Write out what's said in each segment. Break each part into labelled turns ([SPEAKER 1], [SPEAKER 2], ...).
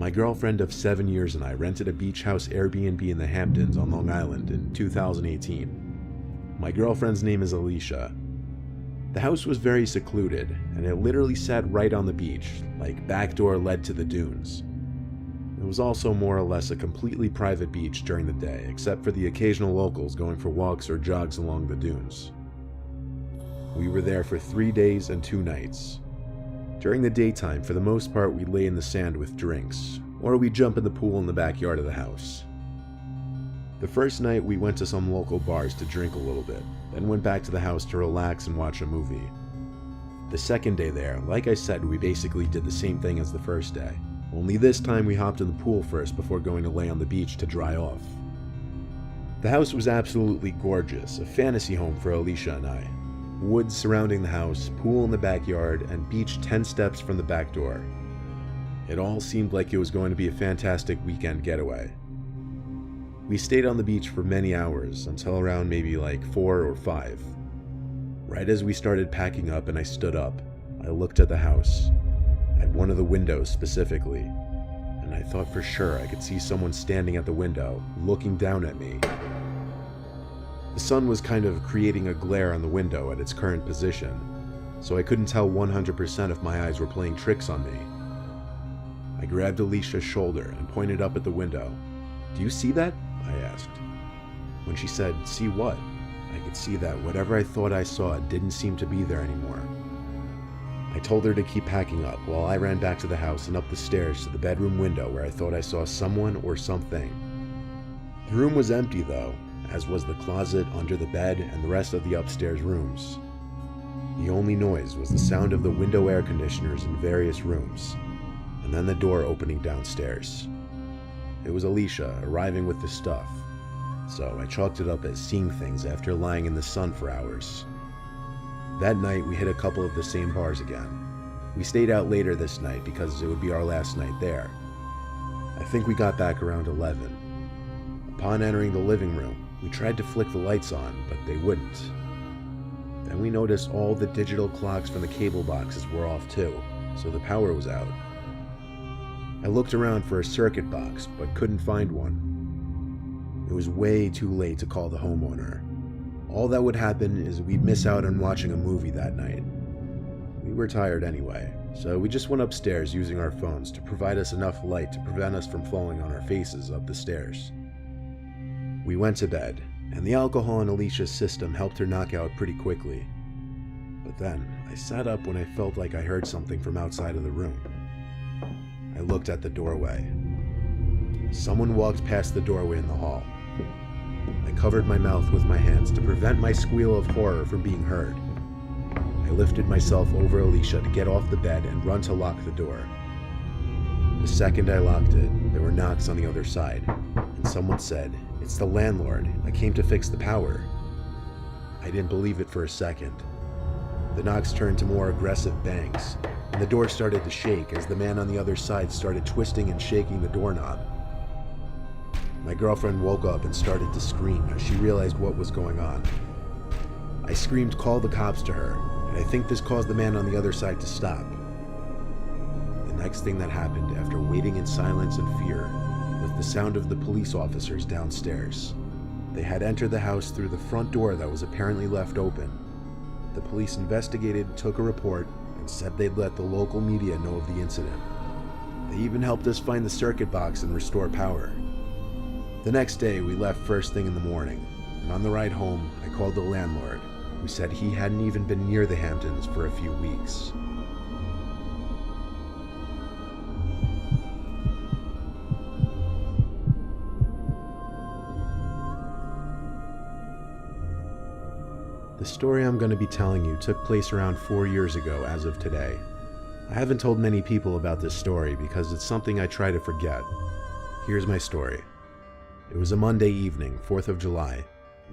[SPEAKER 1] My girlfriend of 7 years and I rented a beach house Airbnb in the Hamptons on Long Island in 2018. My girlfriend's name is Alicia. The house was very secluded, and it literally sat right on the beach, like back door led to the dunes. It was also more or less a completely private beach during the day, except for the occasional locals going for walks or jogs along the dunes. We were there for 3 days and 2 nights. During the daytime, for the most part, we lay in the sand with drinks, or we jump in the pool in the backyard of the house. The first night, we went to some local bars to drink a little bit, then went back to the house to relax and watch a movie. The second day there, like I said, we basically did the same thing as the first day, only this time we hopped in the pool first before going to lay on the beach to dry off. The house was absolutely gorgeous, a fantasy home for Alicia and I. Woods surrounding the house, pool in the backyard, and beach 10 steps from the back door. It all seemed like it was going to be a fantastic weekend getaway. We stayed on the beach for many hours, until around maybe like 4 or 5. Right as we started packing up and I stood up, I looked at the house, at one of the windows specifically, and I thought for sure I could see someone standing at the window, looking down at me. The sun was kind of creating a glare on the window at its current position, so I couldn't tell 100% if my eyes were playing tricks on me. I grabbed Alicia's shoulder and pointed up at the window. "Do you see that?" I asked. When she said, "See what?" I could see that whatever I thought I saw didn't seem to be there anymore. I told her to keep packing up while I ran back to the house and up the stairs to the bedroom window where I thought I saw someone or something. The room was empty though, as was the closet, under the bed, and the rest of the upstairs rooms. The only noise was the sound of the window air conditioners in various rooms, and then the door opening downstairs. It was Alicia arriving with the stuff, so I chalked it up as seeing things after lying in the sun for hours. That night we hit a couple of the same bars again. We stayed out later this night because it would be our last night there. I think we got back around 11. Upon entering the living room, we tried to flick the lights on, but they wouldn't. Then we noticed all the digital clocks from the cable boxes were off too, so the power was out. I looked around for a circuit box, but couldn't find one. It was way too late to call the homeowner. All that would happen is we'd miss out on watching a movie that night. We were tired anyway, so we just went upstairs using our phones to provide us enough light to prevent us from falling on our faces up the stairs. We went to bed, and the alcohol in Alicia's system helped her knock out pretty quickly. But then, I sat up when I felt like I heard something from outside of the room. I looked at the doorway. Someone walked past the doorway in the hall. I covered my mouth with my hands to prevent my squeal of horror from being heard. I lifted myself over Alicia to get off the bed and run to lock the door. The second I locked it, there were knocks on the other side, and someone said, "It's the landlord. I came to fix the power." I didn't believe it for a second. The knocks turned to more aggressive bangs, and the door started to shake as the man on the other side started twisting and shaking the doorknob. My girlfriend woke up and started to scream as she realized what was going on. I screamed, "Call the cops," to her, and I think this caused the man on the other side to stop. The next thing that happened after waiting in silence and fear was the sound of the police officers downstairs. They had entered the house through the front door that was apparently left open. The police investigated, took a report, and said they'd let the local media know of the incident. They even helped us find the circuit box and restore power. The next day, we left first thing in the morning, and on the ride home, I called the landlord, who said he hadn't even been near the Hamptons for a few weeks. The story I'm going to be telling you took place around 4 years ago as of today. I haven't told many people about this story because it's something I try to forget. Here's my story. It was a Monday evening, 4th of July.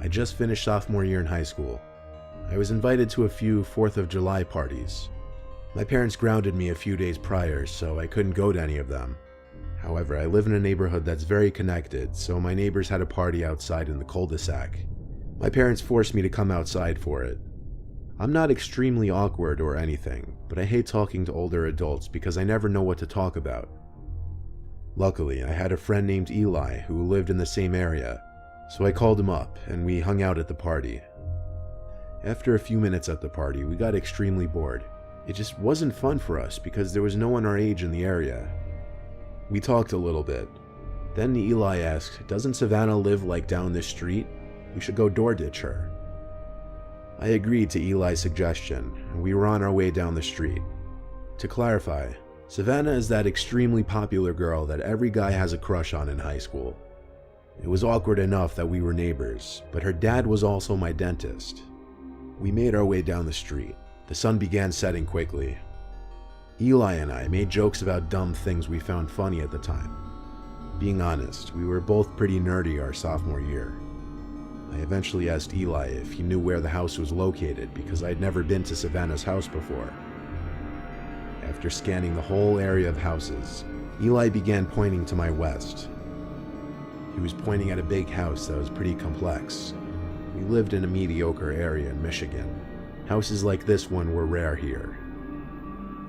[SPEAKER 1] I just finished sophomore year in high school. I was invited to a few 4th of July parties. My parents grounded me a few days prior, so I couldn't go to any of them. However, I live in a neighborhood that's very connected, so my neighbors had a party outside in the cul-de-sac. My parents forced me to come outside for it. I'm not extremely awkward or anything, but I hate talking to older adults because I never know what to talk about. Luckily, I had a friend named Eli who lived in the same area, so I called him up and we hung out at the party. After a few minutes at the party, we got extremely bored. It just wasn't fun for us because there was no one our age in the area. We talked a little bit. Then Eli asked, "Doesn't Savannah live like down this street? We should go door ditch her." I agreed to Eli's suggestion, and we were on our way down the street. To clarify, Savannah is that extremely popular girl that every guy has a crush on in high school. It was awkward enough that we were neighbors, but her dad was also my dentist. We made our way down the street. The sun began setting quickly. Eli and I made jokes about dumb things we found funny at the time. Being honest, we were both pretty nerdy our sophomore year. I eventually asked Eli if he knew where the house was located because I'd never been to Savannah's house before. After scanning the whole area of houses, Eli began pointing to my west. He was pointing at a big house that was pretty complex. We lived in a mediocre area in Michigan. Houses like this one were rare here.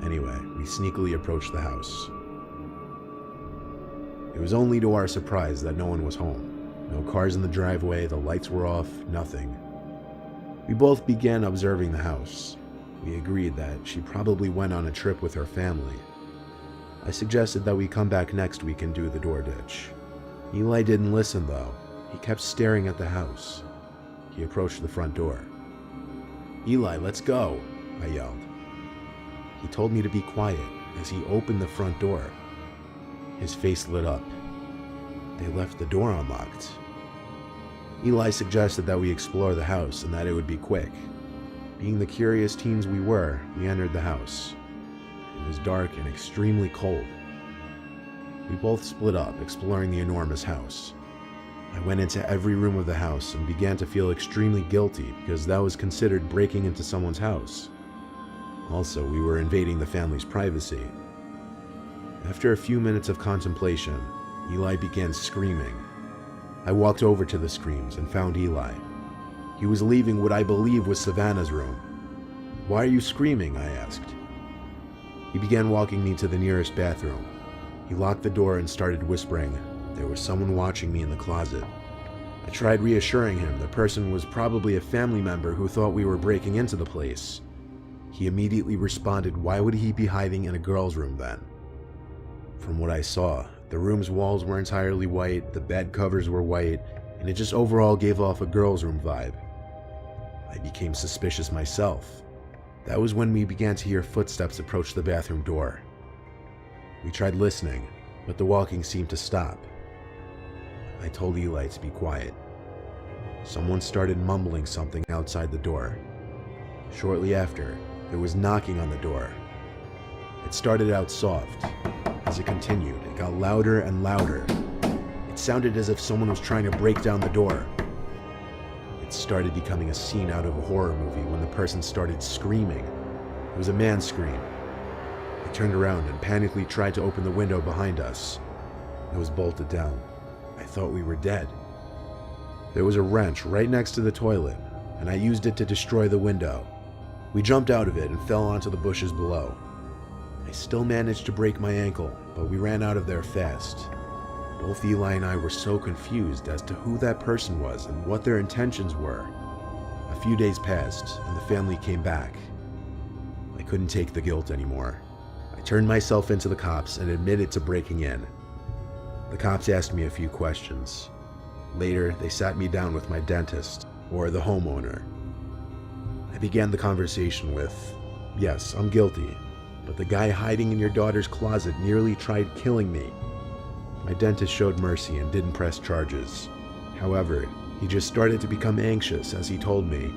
[SPEAKER 1] Anyway, we sneakily approached the house. It was only to our surprise that no one was home. No cars in the driveway, the lights were off, nothing. We both began observing the house. We agreed that she probably went on a trip with her family. I suggested that we come back next week and do the door ditch. Eli didn't listen though. He kept staring at the house. He approached the front door. "Eli, let's go," I yelled. He told me to be quiet as he opened the front door. His face lit up. They left the door unlocked. Eli suggested that we explore the house and that it would be quick. Being the curious teens we were, we entered the house. It was dark and extremely cold. We both split up, exploring the enormous house. I went into every room of the house and began to feel extremely guilty because that was considered breaking into someone's house. Also, we were invading the family's privacy. After a few minutes of contemplation, Eli began screaming. I walked over to the screams and found Eli. He was leaving what I believe was Savannah's room. "Why are you screaming?" I asked. He began walking me to the nearest bathroom. He locked the door and started whispering, "There was someone watching me in the closet." I tried reassuring him the person was probably a family member who thought we were breaking into the place. He immediately responded, "Why would he be hiding in a girl's room then?" From what I saw, the room's walls were entirely white, the bed covers were white, and it just overall gave off a girl's room vibe. I became suspicious myself. That was when we began to hear footsteps approach the bathroom door. We tried listening, but the walking seemed to stop. I told Eli to be quiet. Someone started mumbling something outside the door. Shortly after, there was knocking on the door. It started out soft. As it continued, it got louder and louder. It sounded as if someone was trying to break down the door. It started becoming a scene out of a horror movie when the person started screaming. It was a man's scream. I turned around and panically tried to open the window behind us. It was bolted down. I thought we were dead. There was a wrench right next to the toilet, and I used it to destroy the window. We jumped out of it and fell onto the bushes below. I still managed to break my ankle, but we ran out of there fast. Both Eli and I were so confused as to who that person was and what their intentions were. A few days passed, and the family came back. I couldn't take the guilt anymore. I turned myself into the cops and admitted to breaking in. The cops asked me a few questions. Later, they sat me down with my dentist, or the homeowner. I began the conversation with, "Yes, I'm guilty, but the guy hiding in your daughter's closet nearly tried killing me." My dentist showed mercy and didn't press charges. However, he just started to become anxious as he told me,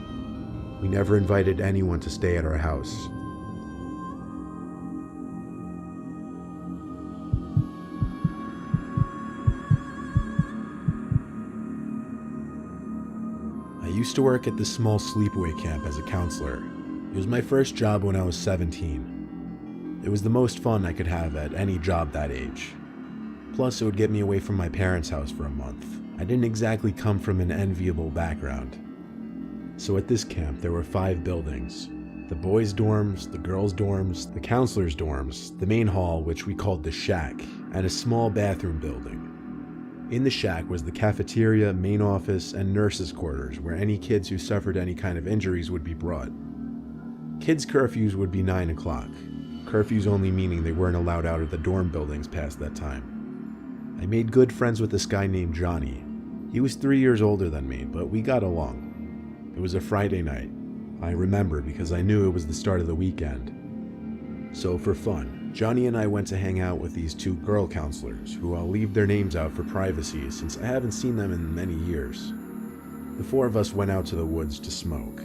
[SPEAKER 1] "We never invited anyone to stay at our house." I used to work at this small sleepaway camp as a counselor. It was my first job when I was 17. It was the most fun I could have at any job that age. Plus, it would get me away from my parents' house for a month. I didn't exactly come from an enviable background. So at this camp, there were 5 buildings. The boys' dorms, the girls' dorms, the counselors' dorms, the main hall, which we called the shack, and a small bathroom building. In the shack was the cafeteria, main office, and nurses' quarters, where any kids who suffered any kind of injuries would be brought. Kids' curfews would be 9 o'clock. Curfews only meaning they weren't allowed out of the dorm buildings past that time. I made good friends with this guy named Johnny. He was 3 years older than me, but we got along. It was a Friday night. I remember because I knew it was the start of the weekend. So for fun, Johnny and I went to hang out with these 2 girl counselors, who I'll leave their names out for privacy since I haven't seen them in many years. The 4 of us went out to the woods to smoke.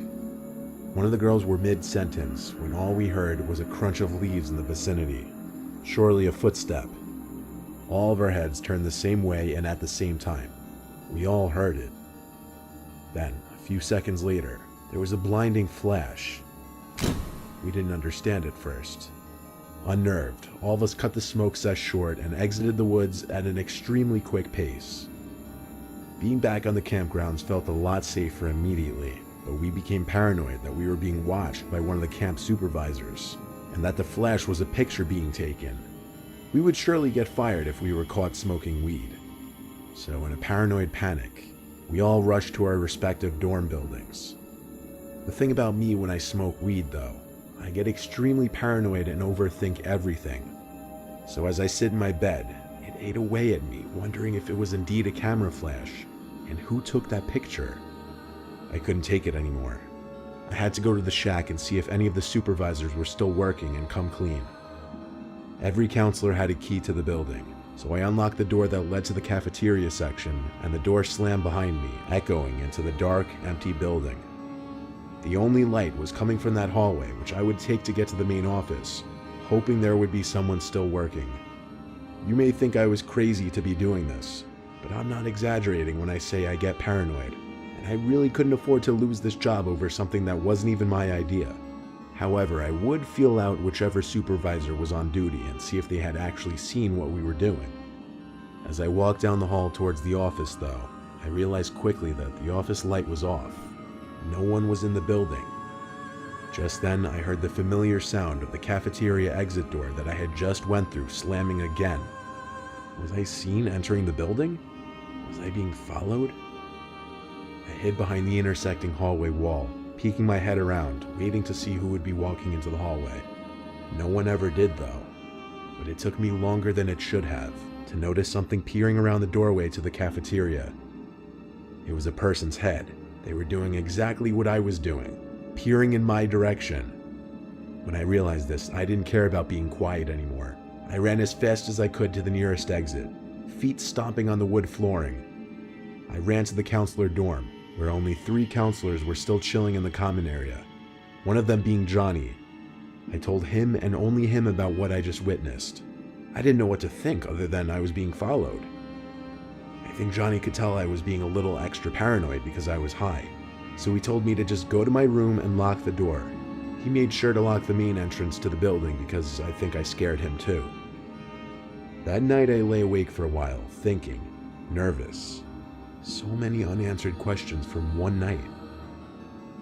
[SPEAKER 1] One of the girls were mid-sentence when all we heard was a crunch of leaves in the vicinity, surely a footstep. All of our heads turned the same way and at the same time. We all heard it. Then, a few seconds later, there was a blinding flash. We didn't understand at first. Unnerved, all of us cut the smoke sesh short and exited the woods at an extremely quick pace. Being back on the campgrounds felt a lot safer immediately, but we became paranoid that we were being watched by one of the camp supervisors, and that the flash was a picture being taken. We would surely get fired if we were caught smoking weed. So in a paranoid panic, we all rushed to our respective dorm buildings. The thing about me when I smoke weed though, I get extremely paranoid and overthink everything. So as I sit in my bed, it ate away at me, wondering if it was indeed a camera flash, and who took that picture. I couldn't take it anymore. I had to go to the shack and see if any of the supervisors were still working and come clean. Every counselor had a key to the building, so I unlocked the door that led to the cafeteria section, and the door slammed behind me, echoing into the dark, empty building. The only light was coming from that hallway, which I would take to get to the main office, hoping there would be someone still working. You may think I was crazy to be doing this, but I'm not exaggerating when I say I get paranoid, and I really couldn't afford to lose this job over something that wasn't even my idea. However, I would feel out whichever supervisor was on duty and see if they had actually seen what we were doing. As I walked down the hall towards the office, though, I realized quickly that the office light was off. No one was in the building. Just then, I heard the familiar sound of the cafeteria exit door that I had just went through slamming again. Was I seen entering the building? Was I being followed? I hid behind the intersecting hallway wall, peeking my head around, waiting to see who would be walking into the hallway. No one ever did though, but it took me longer than it should have to notice something peering around the doorway to the cafeteria. It was a person's head. They were doing exactly what I was doing, peering in my direction. When I realized this, I didn't care about being quiet anymore. I ran as fast as I could to the nearest exit, feet stomping on the wood flooring. I ran to the counselor dorm, where only 3 counselors were still chilling in the common area, one of them being Johnny. I told him and only him about what I just witnessed. I didn't know what to think other than I was being followed. I think Johnny could tell I was being a little extra paranoid because I was high, so he told me to just go to my room and lock the door. He made sure to lock the main entrance to the building because I think I scared him too. That night I lay awake for a while, thinking, nervous. So many unanswered questions from one night.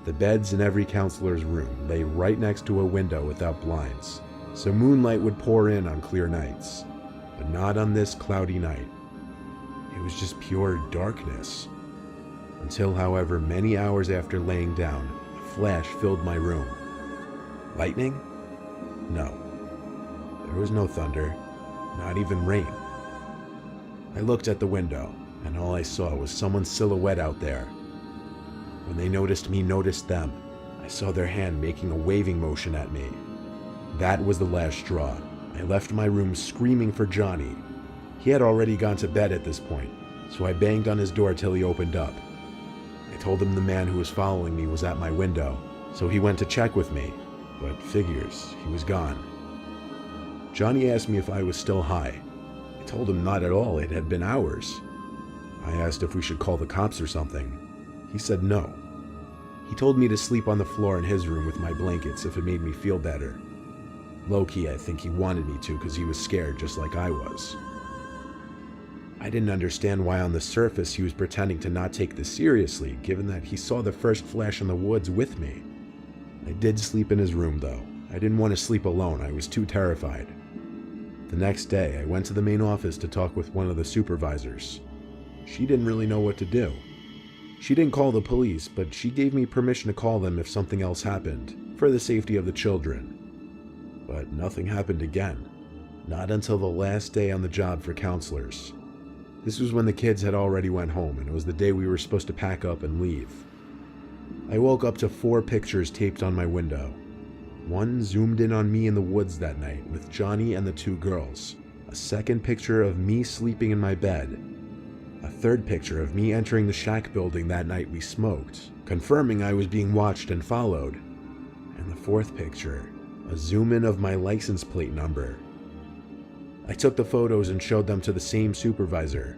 [SPEAKER 1] The beds in every counselor's room lay right next to a window without blinds, so moonlight would pour in on clear nights, but not on this cloudy night. It was just pure darkness. Until, however, many hours after laying down, a flash filled my room. Lightning? No. There was no thunder, not even rain. I looked at the window, and all I saw was someone's silhouette out there. When they noticed me noticed them, I saw their hand making a waving motion at me. That was the last straw. I left my room screaming for Johnny. He had already gone to bed at this point, so I banged on his door till he opened up. I told him the man who was following me was at my window, so he went to check with me, but figures, he was gone. Johnny asked me if I was still high. I told him not at all, it had been hours. I asked if we should call the cops or something. He said no. He told me to sleep on the floor in his room with my blankets if it made me feel better. Low-key, I think he wanted me to because he was scared just like I was. I didn't understand why on the surface he was pretending to not take this seriously, given that he saw the first flash in the woods with me. I did sleep in his room though. I didn't want to sleep alone, I was too terrified. The next day, I went to the main office to talk with one of the supervisors. She didn't really know what to do. She didn't call the police, but she gave me permission to call them if something else happened, for the safety of the children. But nothing happened again. Not until the last day on the job for counselors. This was when the kids had already went home, and it was the day we were supposed to pack up and leave. I woke up to 4 pictures taped on my window. One zoomed in on me in the woods that night with Johnny and the 2 girls. A second picture of me sleeping in my bed. A third picture of me entering the shack building that night we smoked, confirming I was being watched and followed. And the 4th picture, a zoom in of my license plate number. I took the photos and showed them to the same supervisor.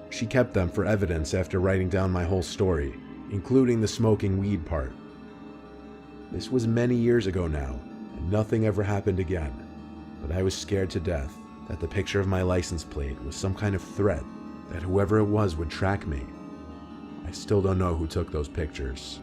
[SPEAKER 1] She kept them for evidence after writing down my whole story, including the smoking weed part. This was many years ago now, and nothing ever happened again, but I was scared to death that the picture of my license plate was some kind of threat, that whoever it was would track me. I still don't know who took those pictures.